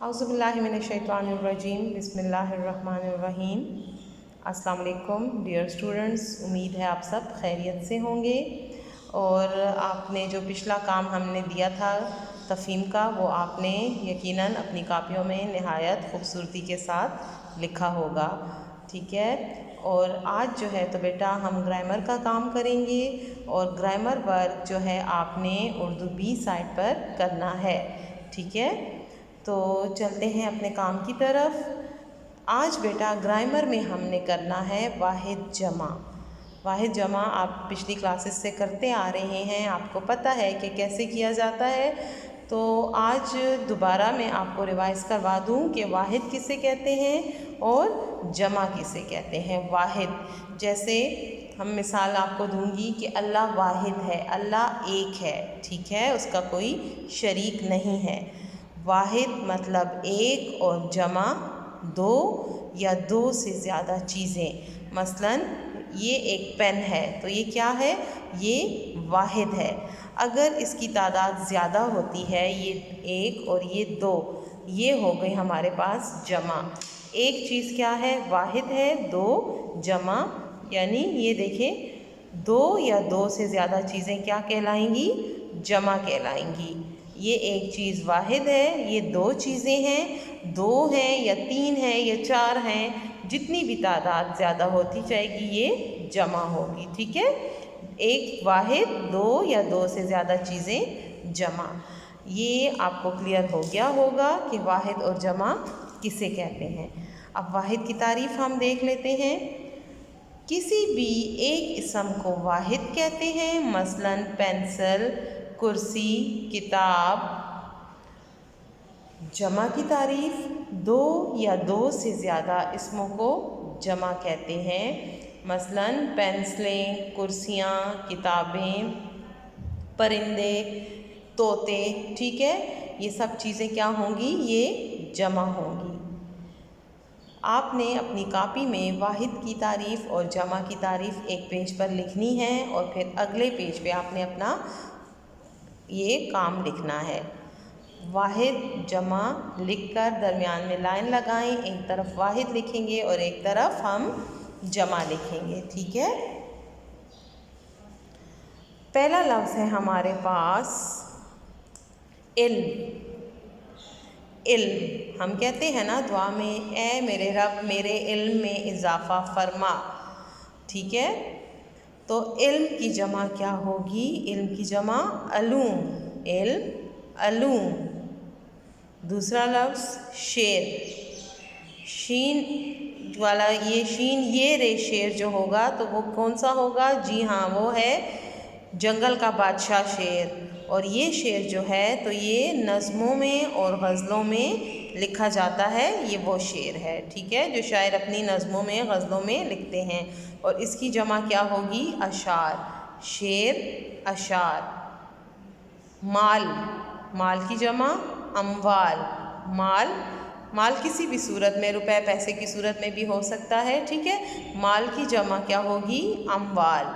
اعوذ باللہ من الشیطان الرجیم بسم اللہ الرحمن الرحیم۔ السلام علیکم ڈیئر اسٹوڈنٹس، امید ہے آپ سب خیریت سے ہوں گے اور آپ نے جو پچھلا کام ہم نے دیا تھا تفہیم کا وہ آپ نے یقیناً اپنی کاپیوں میں نہایت خوبصورتی کے ساتھ لکھا ہوگا، ٹھیک ہے۔ اور آج جو ہے تو بیٹا ہم گرامر کا کام کریں گے اور گرامر ورک جو ہے آپ نے اردو بی سائٹ پر کرنا ہے، ٹھیک ہے۔ تو چلتے ہیں اپنے کام کی طرف۔ آج بیٹا گرامر میں ہم نے کرنا ہے واحد جمع۔ واحد جمع آپ پچھلی کلاسز سے کرتے آ رہے ہیں، آپ کو پتہ ہے کہ کیسے کیا جاتا ہے، تو آج دوبارہ میں آپ کو ریوائز کروا دوں کہ واحد کسے کہتے ہیں اور جمع کسے کہتے ہیں۔ واحد جیسے ہم مثال آپ کو دوں گی کہ اللہ واحد ہے، اللہ ایک ہے، ٹھیک ہے، اس کا کوئی شریک نہیں ہے۔ واحد مطلب ایک اور جمع دو یا دو سے زیادہ چیزیں، مثلا یہ ایک پین ہے تو یہ کیا ہے، یہ واحد ہے۔ اگر اس کی تعداد زیادہ ہوتی ہے، یہ ایک اور یہ دو، یہ ہو گئی ہمارے پاس جمع۔ ایک چیز کیا ہے، واحد ہے، دو جمع، یعنی یہ دیکھیں دو یا دو سے زیادہ چیزیں کیا کہلائیں گی، جمع کہلائیں گی۔ یہ ایک چیز واحد ہے، یہ دو چیزیں ہیں، دو ہیں یا تین ہیں یا چار ہیں، جتنی بھی تعداد زیادہ ہوتی جائے گی یہ جمع ہوگی، ٹھیک ہے۔ ایک واحد، دو یا دو سے زیادہ چیزیں جمع۔ یہ آپ کو کلیئر ہو گیا ہوگا کہ واحد اور جمع کسے کہتے ہیں۔ اب واحد کی تعریف ہم دیکھ لیتے ہیں۔ کسی بھی ایک اسم کو واحد کہتے ہیں، مثلا پینسل، کرسی، کتاب۔ جمع کی تعریف، دو یا دو سے زیادہ اسموں کو جمع کہتے ہیں، مثلا پینسلیں، کرسیاں، کتابیں، پرندے، طوطے، ٹھیک ہے، یہ سب چیزیں کیا ہوں گی، یہ جمع ہوں گی۔ آپ نے اپنی کاپی میں واحد کی تعریف اور جمع کی تعریف ایک پیج پر لکھنی ہے اور پھر اگلے پیج پہ آپ نے اپنا یہ کام لکھنا ہے۔ واحد جمع لکھ کر درمیان میں لائن لگائیں، ایک طرف واحد لکھیں گے اور ایک طرف ہم جمع لکھیں گے، ٹھیک ہے۔ پہلا لفظ ہے ہمارے پاس علم۔ علم ہم کہتے ہیں نا دعا میں، اے میرے رب میرے علم میں اضافہ فرما، ٹھیک ہے۔ تو علم کی جمع کیا ہوگی، علم کی جمع علوم، علم علوم۔ دوسرا لفظ شیر، شین والا، یہ شین یہ رے شیر جو ہوگا تو وہ کون سا ہوگا، جی ہاں وہ ہے جنگل کا بادشاہ شیر۔ اور یہ شعر جو ہے تو یہ نظموں میں اور غزلوں میں لکھا جاتا ہے، یہ وہ شعر ہے، ٹھیک ہے، جو شاعر اپنی نظموں میں غزلوں میں لکھتے ہیں۔ اور اس کی جمع کیا ہوگی، اشعار، شعر اشعار۔ مال، مال کی جمع اموال، مال مال کسی بھی صورت میں، روپے پیسے کی صورت میں بھی ہو سکتا ہے، ٹھیک ہے۔ مال کی جمع کیا ہوگی، اموال۔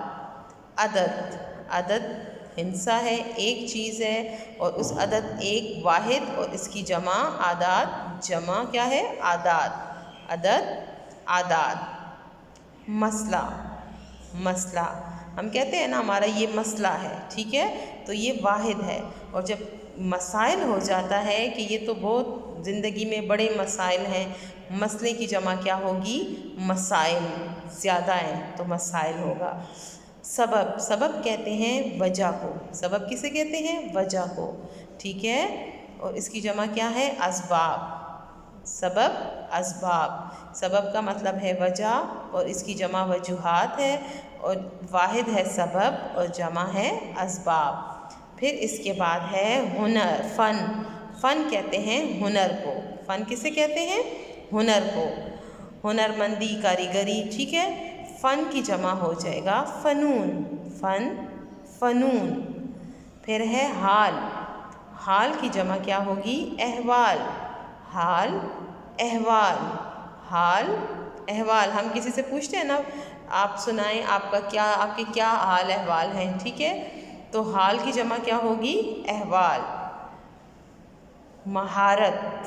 عدد، عدد ہندسہ ہے، ایک چیز ہے اور اس عدد ایک واحد اور اس کی جمع اعداد، جمع کیا ہے، اعداد، عدد اعداد۔ مسئلہ، مسئلہ ہم کہتے ہیں نا ہمارا یہ مسئلہ ہے، ٹھیک ہے، تو یہ واحد ہے۔ اور جب مسائل ہو جاتا ہے کہ یہ تو بہت زندگی میں بڑے مسائل ہیں، مسئلے کی جمع کیا ہوگی، مسائل، زیادہ ہیں تو مسائل ہوگا۔ سبب، سبب کہتے ہیں وجہ کو، سبب کسے کہتے ہیں، وجہ کو، ٹھیک ہے۔ اور اس کی جمع کیا ہے، اسباب، سبب اسباب۔ سبب کا مطلب ہے وجہ اور اس کی جمع وجوہات ہے، اور واحد ہے سبب اور جمع ہے اسباب۔ پھر اس کے بعد ہے ہنر، فن، فن کہتے ہیں ہنر کو، فن کسے کہتے ہیں، ہنر کو، ہنر مندی، کاریگری، ٹھیک ہے۔ فن کی جمع ہو جائے گا فنون، فن فنون۔ پھر ہے حال، حال کی جمع کیا ہوگی، احوال، حال احوال، حال احوال۔ ہم کسی سے پوچھتے ہیں نا، آپ سنائیں آپ کا کیا، آپ کے کیا حال احوال ہیں، ٹھیک ہے، تو حال کی جمع کیا ہوگی، احوال۔ مہارت،